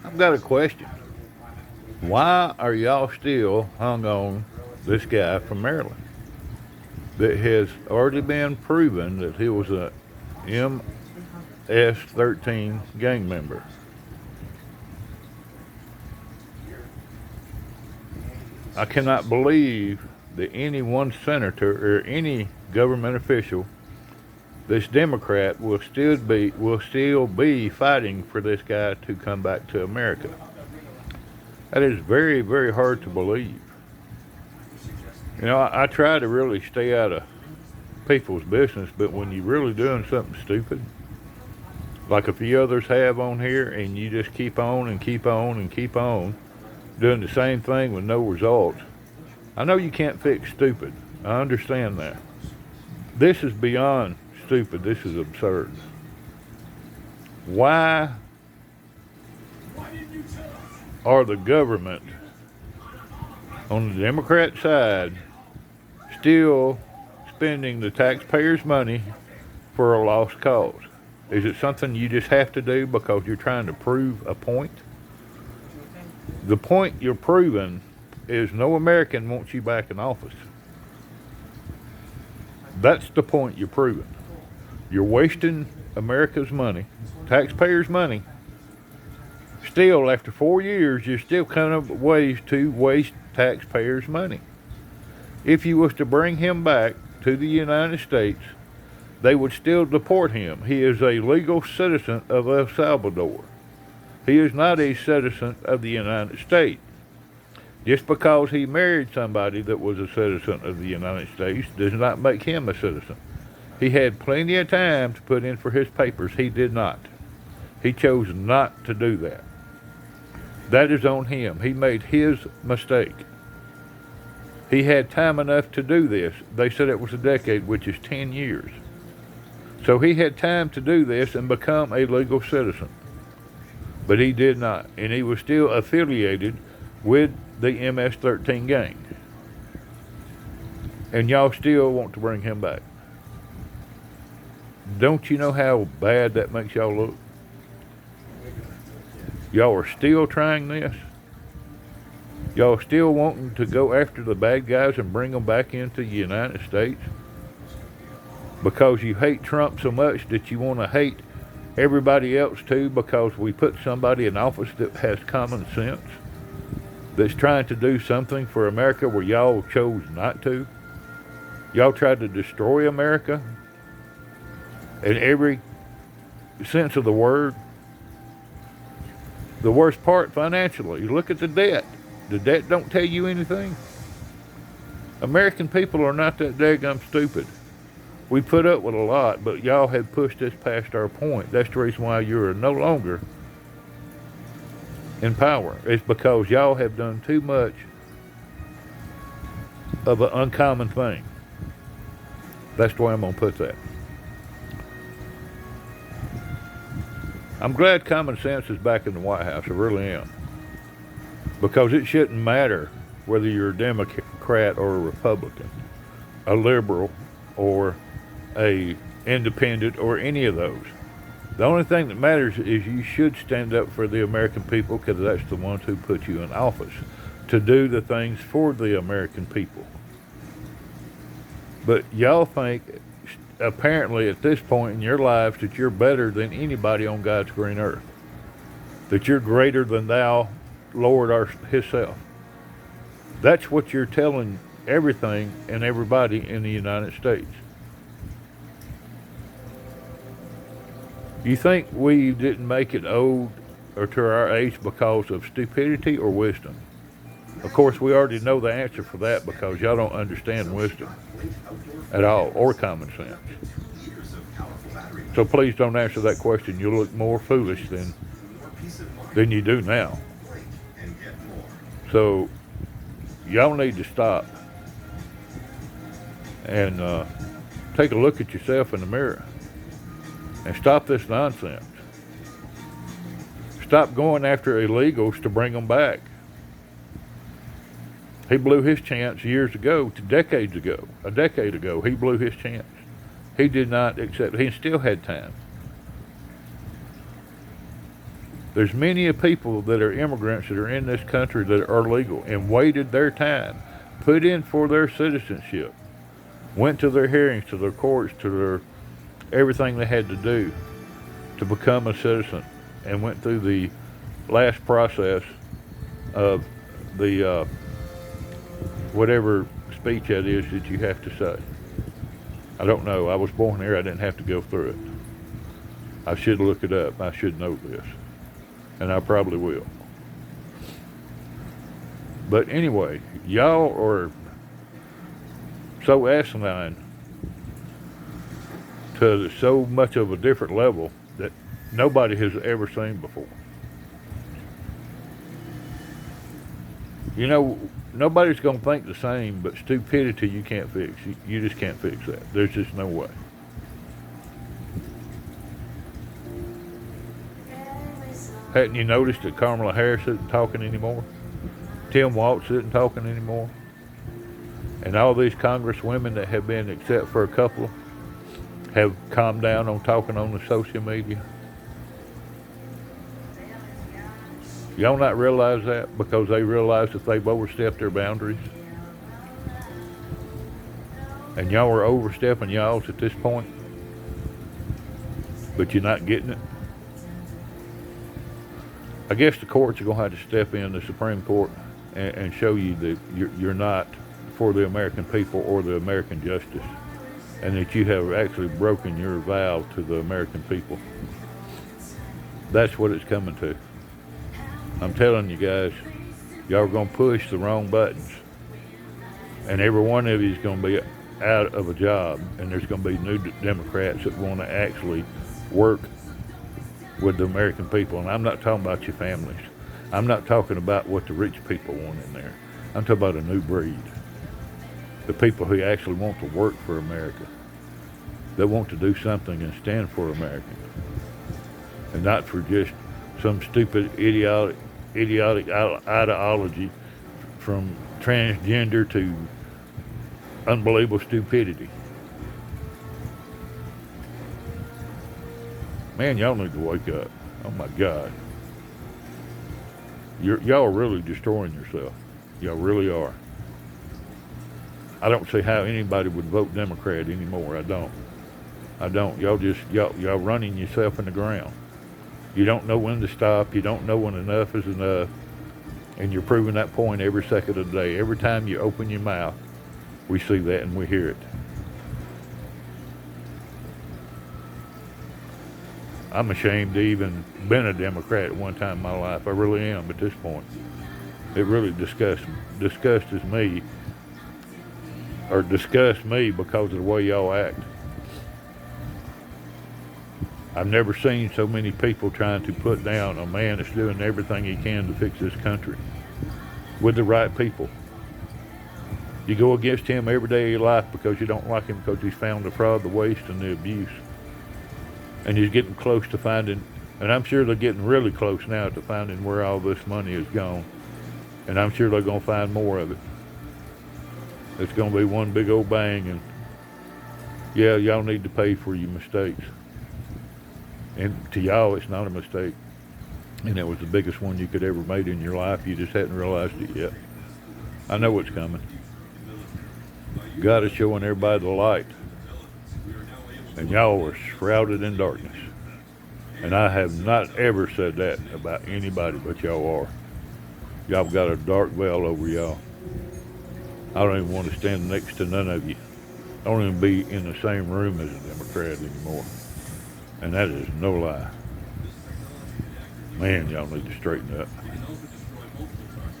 I've got a question. Why are y'all still hung on this guy from Maryland that has already been proven that he was a MS-13 gang member? I cannot believe that any one senator or any government official this Democrat will still be fighting for this guy to come back to America. That is very, very hard to believe. I try to really stay out of people's business, but when you're really doing something stupid, like a few others have on here, and you just keep on and keep on and keep on doing the same thing with no results, I know you can't fix stupid. I understand that. This is beyond stupid. This is absurd. Why are the government on the Democrat side still spending the taxpayers' money for a lost cause? Is it something you just have to do because you're trying to prove a point? The point you're proving is no American wants you back in office. That's the point you're proving. You're wasting America's money, taxpayers' money. Still, after 4 years, you're still coming up with ways to waste taxpayers' money. If you was to bring him back to the United States, they would still deport him. He is a legal citizen of El Salvador. He is not a citizen of the United States. Just because he married somebody that was a citizen of the United States does not make him a citizen. He had plenty of time to put in for his papers. He did not. He chose not to do that. That is on him. He made his mistake. He had time enough to do this. They said it was a decade, which is 10 years. So he had time to do this and become a legal citizen. But he did not. And he was still affiliated with the MS-13 gang. And y'all still want to bring him back. Don't you know how bad that makes y'all look? Y'all are still trying this. Y'all still wanting to go after the bad guys and bring them back into the United States because you hate Trump so much that you want to hate everybody else too because we put somebody in office that has common sense, that's trying to do something for America where y'all chose not to. Y'all tried to destroy America in every sense of the word. The worst part financially, you look at the debt. The debt don't tell you anything. American people are not that daggum stupid. We put up with a lot, but y'all have pushed us past our point. That's the reason why you're no longer in power. It's because y'all have done too much of an uncommon thing. That's the way I'm going to put that. I'm glad common sense is back in the White House. I really am. Because it shouldn't matter whether you're a Democrat or a Republican, a liberal or a independent or any of those. The only thing that matters is you should stand up for the American people because that's the ones who put you in office to do the things for the American people. But y'all think, apparently at this point in your lives, that you're better than anybody on God's green earth. That you're greater than thou, Lord Himself. That's what you're telling everything and everybody in the United States. You think we didn't make it old or to our age because of stupidity or wisdom? Of course, we already know the answer for that because y'all don't understand wisdom at all or common sense. So please don't answer that question. You'll look more foolish than you do now. So y'all need to stop and take a look at yourself in the mirror and stop this nonsense. Stop going after illegals to bring them back. He blew his chance years ago, a decade ago, he blew his chance. He did not accept, he still had time. There's many of people that are immigrants that are in this country that are legal and waited their time, put in for their citizenship, went to their hearings, to their courts, to their everything they had to do to become a citizen, and went through the last process of the whatever speech that is that you have to say. I don't know. I was born here. I didn't have to go through it. I should look it up. I should know this. And I probably will. But anyway, y'all are so asinine to so much of a different level that nobody has ever seen before. You know, nobody's going to think the same, but stupidity you can't fix. You just can't fix that. There's just no way. Hadn't you noticed that Kamala Harris isn't talking anymore? Tim Walz isn't talking anymore? And all these congresswomen that have been, except for a couple, have calmed down on talking on the social media? Y'all not realize that because they realize that they've overstepped their boundaries? And y'all are overstepping y'all's at this point? But you're not getting it? I guess the courts are going to have to step in, the Supreme Court, and show you that you're not for the American people or the American justice, and that you have actually broken your vow to the American people. That's what it's coming to. I'm telling you guys, y'all are going to push the wrong buttons, and every one of you is going to be out of a job, and there's going to be new Democrats that want to actually work with the American people. And I'm not talking about your families. I'm not talking about what the rich people want in there. I'm talking about a new breed. The people who actually want to work for America. That want to do something and stand for America. And not for just some stupid idiotic ideology from transgender to unbelievable stupidity. Man, y'all need to wake up. Oh my God. Y'all are really destroying yourself. Y'all really are. I don't see how anybody would vote Democrat anymore. I don't. Y'all running yourself in the ground. You don't know when to stop. You don't know when enough is enough. And you're proving that point every second of the day. Every time you open your mouth, we see that and we hear it. I'm ashamed to even been a Democrat at one time in my life. I really am at this point. It really disgusts me because of the way y'all act. I've never seen so many people trying to put down a man that's doing everything he can to fix this country with the right people. You go against him every day of your life because you don't like him because he's found the fraud, the waste, and the abuse. And he's getting close to finding, and I'm sure they're getting really close now to finding where all this money is gone. And I'm sure they're going to find more of it. It's going to be one big old bang, and yeah, y'all need to pay for your mistakes. And to y'all, it's not a mistake. And it was the biggest one you could ever made in your life. You just hadn't realized it yet. I know what's coming. God is showing everybody the light. And y'all are shrouded in darkness. And I have not ever said that about anybody, but y'all are. Y'all got a dark veil over y'all. I don't even want to stand next to none of you. I don't even be in the same room as a Democrat anymore. And that is no lie. Man, y'all need to straighten up.